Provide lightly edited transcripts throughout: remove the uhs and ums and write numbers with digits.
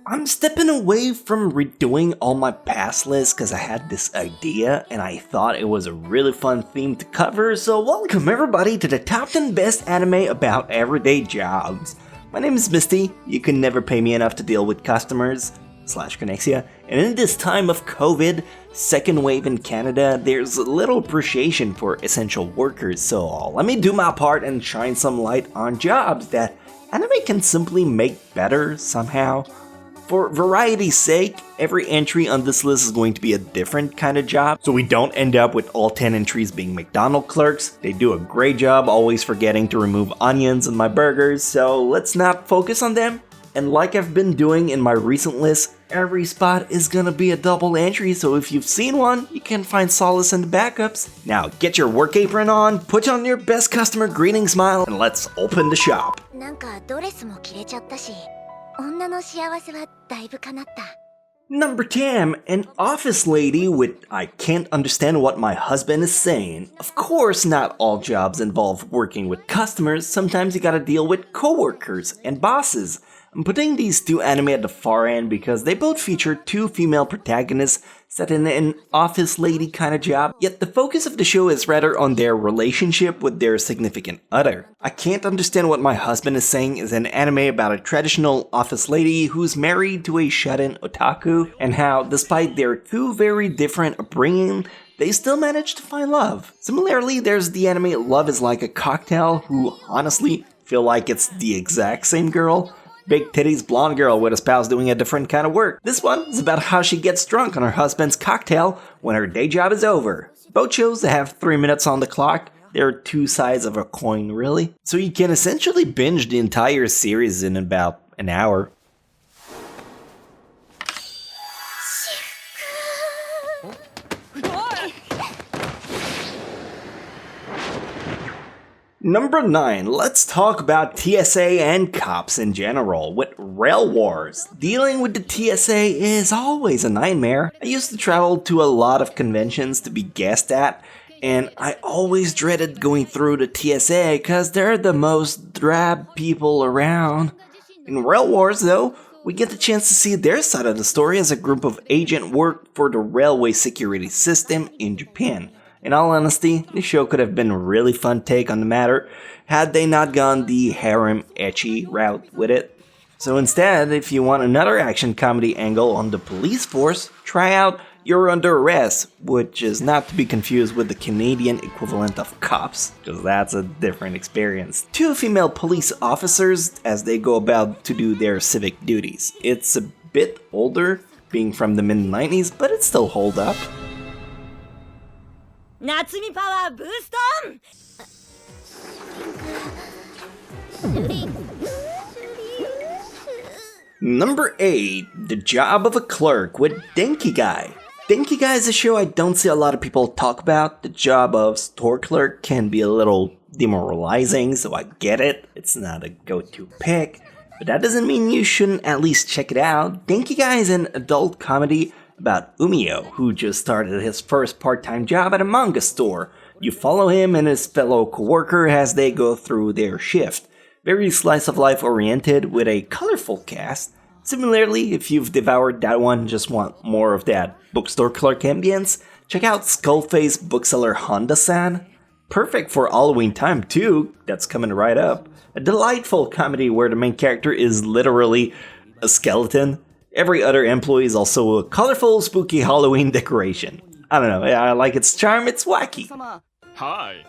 I'm stepping away from redoing all my past lists because I had this idea and I thought it was a really fun theme to cover, so welcome everybody to the top 10 best anime about everyday jobs. My name is Misty, you can never pay me enough to deal with customers, Chronexia, and in this time of COVID, second wave in Canada, there's little appreciation for essential workers, so let me do my part and shine some light on jobs that anime can simply make better somehow. For variety's sake, every entry on this list is going to be a different kind of job, so we don't end up with all 10 entries being McDonald's clerks. They do a great job always forgetting to remove onions in my burgers, so let's not focus on them. And like I've been doing in my recent list, every spot is gonna be a double entry, so if you've seen one, you can find solace in the backups. Now get your work apron on, put on your best customer greeting smile, and let's open the shop. Number 10, an office lady with I can't understand what my husband is saying. Of course, not all jobs involve working with customers, sometimes you gotta deal with coworkers and bosses. I'm putting these two anime at the far end because they both feature two female protagonists set in an office lady kind of job, yet the focus of the show is rather on their relationship with their significant other. I Can't Understand What My Husband Is Saying is an anime about a traditional office lady who's married to a shut-in otaku, and how, despite their two very different upbringing, they still manage to find love. Similarly, there's the anime Love is Like a Cocktail, who honestly feel like it's the exact same girl. Big titties blonde girl with a spouse doing a different kind of work. This one is about how she gets drunk on her husband's cocktail when her day job is over. Both shows have 3 minutes on the clock. They're two sides of a coin, really. So you can essentially binge the entire series in about an hour. Number 9, let's talk about TSA and cops in general. With Rail Wars, dealing with the TSA is always a nightmare. I used to travel to a lot of conventions to be guest at, and I always dreaded going through the TSA because they're the most drab people around. In Rail Wars though, we get the chance to see their side of the story as a group of agents work for the railway security system in Japan. In all honesty, this show could have been a really fun take on the matter had they not gone the harem ecchi route with it. So instead, if you want another action comedy angle on the police force, try out You're Under Arrest, which is not to be confused with the Canadian equivalent of Cops, because that's a different experience. Two female police officers as they go about to do their civic duties. It's a bit older, being from the mid-90s, but it still holds up. Natsumi power boost on! Number 8, The Job of a Clerk with Denki Guy. Denki Guy is a show I don't see a lot of people talk about. The job of store clerk can be a little demoralizing, so I get it. It's not a go-to pick, but that doesn't mean you shouldn't at least check it out. Denki Guy is an adult comedy about Umio, who just started his first part-time job at a manga store. You follow him and his fellow co-worker as they go through their shift. Very slice-of-life oriented with a colorful cast. Similarly, if you've devoured that one and just want more of that bookstore clerk ambience, check out Skullface bookseller Honda-san. Perfect for Halloween time too, that's coming right up. A delightful comedy where the main character is literally a skeleton. Every other employee is also a colorful, spooky Halloween decoration. I don't know, I like its charm, it's wacky. Hi.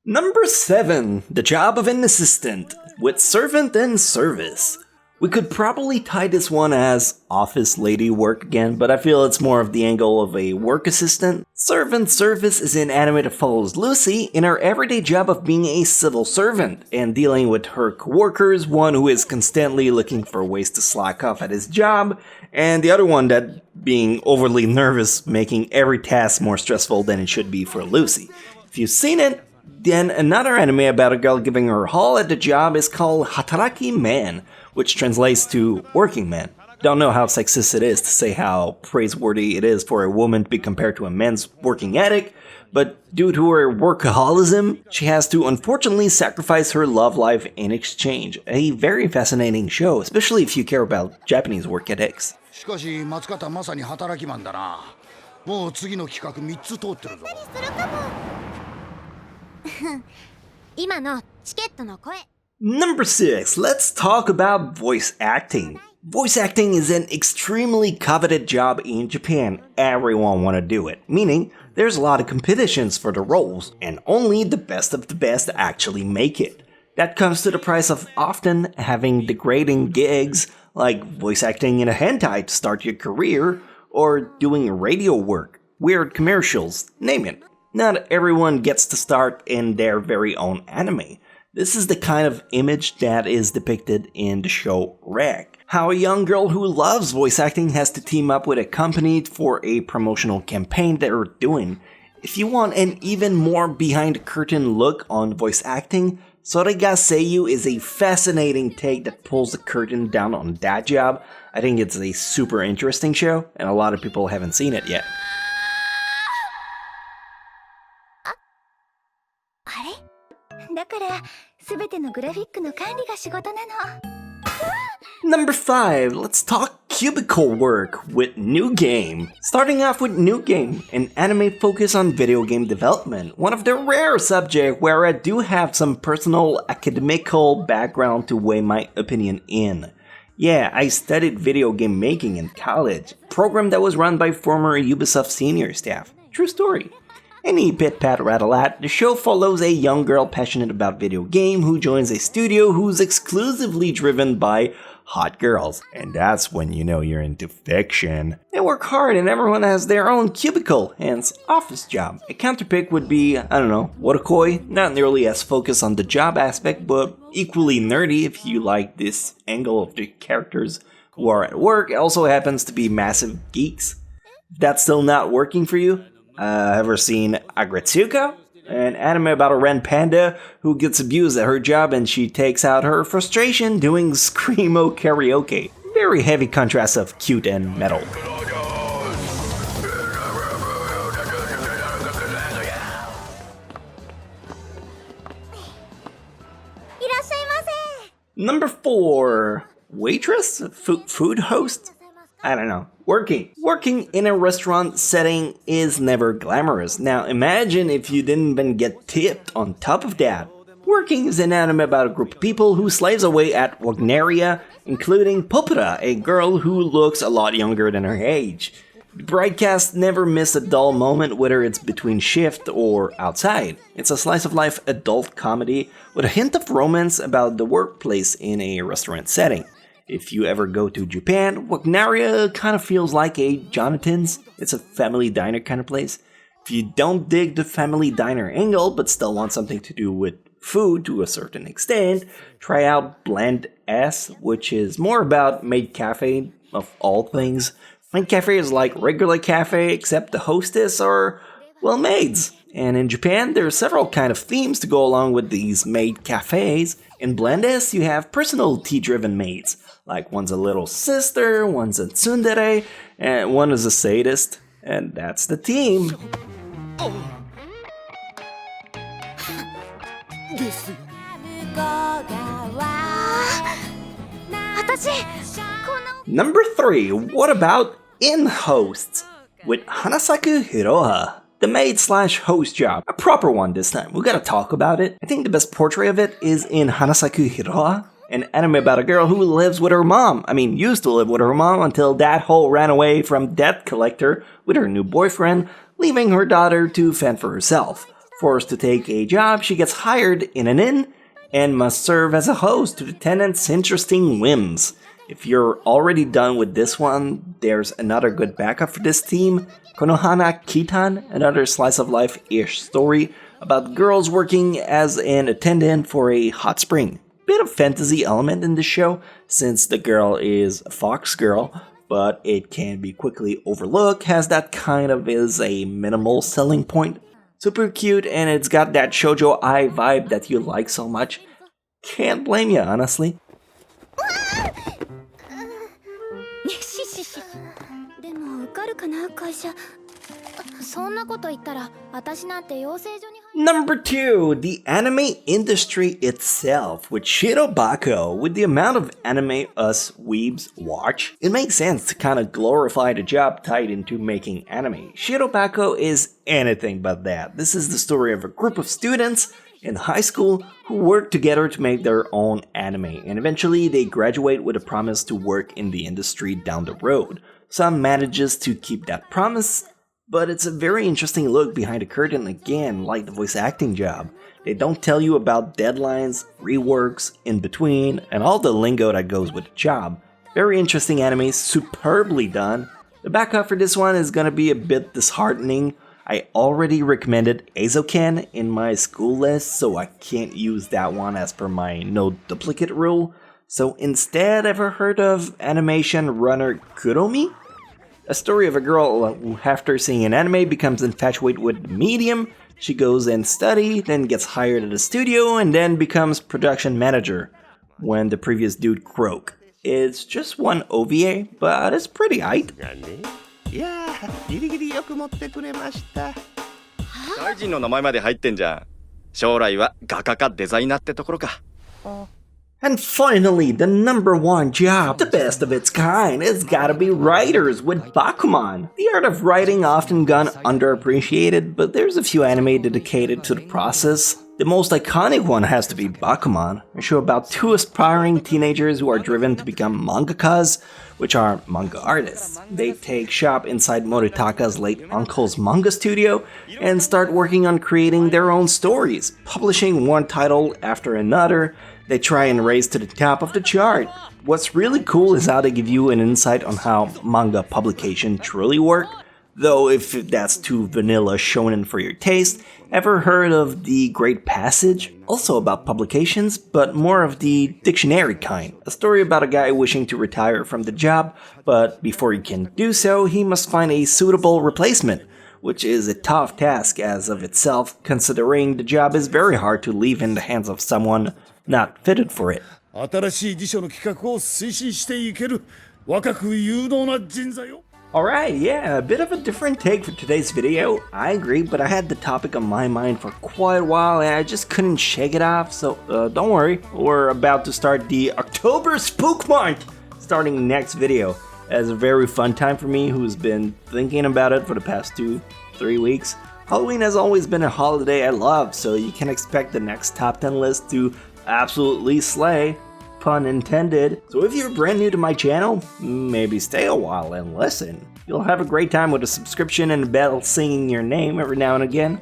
Number 7, The Job of an Assistant, with Servant and Service. We could probably tie this one as office lady work again, but I feel it's more of the angle of a work assistant. Servant Service is an anime that follows Lucy in her everyday job of being a civil servant and dealing with her coworkers, one who is constantly looking for ways to slack off at his job, and the other one that being overly nervous, making every task more stressful than it should be for Lucy. If you've seen it, then another anime about a girl giving her all at the job is called Hataraki Man, which translates to working man. Don't know how sexist it is to say how praiseworthy it is for a woman to be compared to a man's working ethic, but due to her workaholism, she has to unfortunately sacrifice her love life in exchange. A very fascinating show, especially if you care about Japanese work ethics. しかし松方まさに働きマンだな。もう次の企画3つ通ってるぞ。今のチケットの声。 Number 6, let's talk about voice acting. Voice acting is an extremely coveted job in Japan. Everyone want to do it, meaning there's a lot of competitions for the roles, and only the best of the best actually make it. That comes to the price of often having degrading gigs, like voice acting in a hentai to start your career, or doing radio work, weird commercials, name it. Not everyone gets to start in their very own anime. This is the kind of image that is depicted in the show Rec. How a young girl who loves voice acting has to team up with a company for a promotional campaign they're doing. If you want an even more behind-the-curtain look on voice acting, Sorega Seiyu is a fascinating take that pulls the curtain down on that job. I think it's a super interesting show, and a lot of people haven't seen it yet. だから全てのグラフィックの管理が仕事なの。 Number 5, let's talk cubicle work with New Game. Starting off with New Game, an anime focused on video game development, one of the rare subjects where I do have some personal academical background to weigh my opinion in. Yeah, I studied video game making in college, a program that was run by former Ubisoft senior staff. True story. Any pit-pat-rattle-at, the show follows a young girl passionate about video game who joins a studio who's exclusively driven by hot girls. And that's when you know you're into fiction. They work hard and everyone has their own cubicle, hence office job. A counterpick would be, I don't know, Wotakoi, not nearly as focused on the job aspect, but equally nerdy if you like this angle of the characters who are at work. It also happens to be massive geeks. If that's still not working for you, ever seen Agretsuko? An anime about a red panda who gets abused at her job and she takes out her frustration doing screamo karaoke. Very heavy contrast of cute and metal. Number 4, waitress? Food host? I don't know. Working in a restaurant setting is never glamorous. Now imagine if you didn't even get tipped on top of that. Working is an anime about a group of people who slaves away at Wagneria, including Popura, a girl who looks a lot younger than her age. The broadcast never miss a dull moment, whether it's between shift or outside. It's a slice-of-life adult comedy with a hint of romance about the workplace in a restaurant setting. If you ever go to Japan, Wagneria kind of feels like a Jonathan's. It's a family diner kind of place. If you don't dig the family diner angle, but still want something to do with food to a certain extent, try out Blend S, which is more about maid cafe of all things. Maid cafe is like regular cafe, except the hostess are, well, maids. And in Japan, there are several kind of themes to go along with these maid cafes. In Blend S, you have personality-driven maids. Like one's a little sister, one's a tsundere, and one is a sadist. And that's the team. Number 3, what about in-hosts? With Hanasaku Hiroha. The maid/host job. A proper one this time. We gotta talk about it. I think the best portrait of it is in Hanasaku Hiroha, an anime about a girl who lives with her mom. Used to live with her mom until that hoe ran away from debt collector with her new boyfriend, leaving her daughter to fend for herself. Forced to take a job, she gets hired in an inn and must serve as a host to the tenants' interesting whims. If you're already done with this one, there's another good backup for this team. Konohana Kitan, another slice-of-life-ish story about girls working as an attendant for a hot spring. Bit of fantasy element in the show, since the girl is a fox girl, but it can be quickly overlooked, as that kind of is a minimal selling point. Super cute, and it's got that shoujo ai vibe that you like so much. Can't blame you, honestly. あるかな、会社。そんなこと言ったら私なんて養成所に。 Number 2, the anime industry itself. With Shirobako, with the amount of anime us weebs watch, it makes sense to kind of glorify the job tied into making anime. Shirobako is anything but that. This is the story of a group of students in high school who work together to make their own anime, and eventually they graduate with a promise to work in the industry down the road. Some manages to keep that promise, but it's a very interesting look behind the curtain again, like the voice acting job. They don't tell you about deadlines, reworks, in between, and all the lingo that goes with the job. Very interesting anime, superbly done. The backup for this one is gonna be a bit disheartening. I already recommended Eizouken in my school list, so I can't use that one as per my no duplicate rule. So instead, ever heard of animation runner Kuromi? A story of a girl who, after seeing an anime, becomes infatuated with the medium. She goes and study, then gets hired at a studio, and then becomes production manager when the previous dude croak. It's just one OVA, but it's pretty aight. いやー、ギリギリよく持ってくれました。大臣の名前まで入ってんじゃん。将来は画家かデザイナーってところか。And finally, the number one job, the best of its kind, it's gotta be writers with Bakuman. The art of writing often gone underappreciated, but there's a few anime dedicated to the process. The most iconic one has to be Bakuman, a show about two aspiring teenagers who are driven to become mangakas, which are manga artists. They take shop inside Moritaka's late uncle's manga studio and start working on creating their own stories, publishing one title after another. They try and raise to the top of the chart. What's really cool is how they give you an insight on how manga publication truly work. Though if that's too vanilla shonen for your taste, ever heard of The Great Passage? Also about publications, but more of the dictionary kind. A story about a guy wishing to retire from the job, but before he can do so, he must find a suitable replacement, which is a tough task as of itself, considering the job is very hard to leave in the hands of someone not fitted for it. 新しい辞書の企画を推進していける若く有能な人材よ。 Alright, yeah, a bit of a different take for today's video. I agree, but I had the topic on my mind for quite a while and I just couldn't shake it off, so don't worry. We're about to start the October Spook Month, starting next video. It's a very fun time for me who's been thinking about it for the past 2-3 weeks. Halloween has always been a holiday I love, so you can expect the next top 10 list to absolutely slay. Pun intended. So if you're brand new to my channel, maybe stay a while and listen. You'll have a great time with a subscription and a bell singing your name every now and again.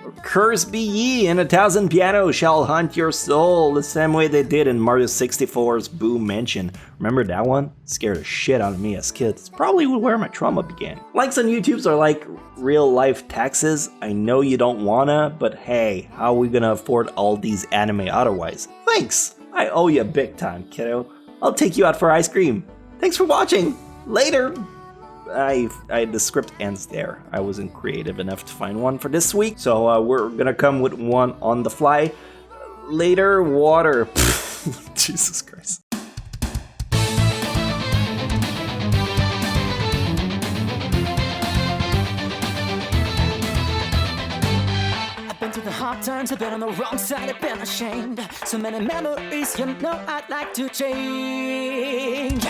Or cursed be ye, and 1,000 pianos shall haunt your soul, the same way they did in Mario 64's Boo Mansion. Remember that one? Scared the shit out of me as kids. Probably where my trauma began. Likes on YouTube are like real life taxes. I know you don't wanna, but hey, how are we gonna afford all these anime otherwise? Thanks! I owe you big time, kiddo. I'll take you out for ice cream. Thanks for watching. Later. The script ends there. I wasn't creative enough to find one for this week, so we're gonna come with one on the fly. Later, water. Jesus Christ. The hard times, I've been on the wrong side, I've been ashamed. So many memories, you know I'd like to change.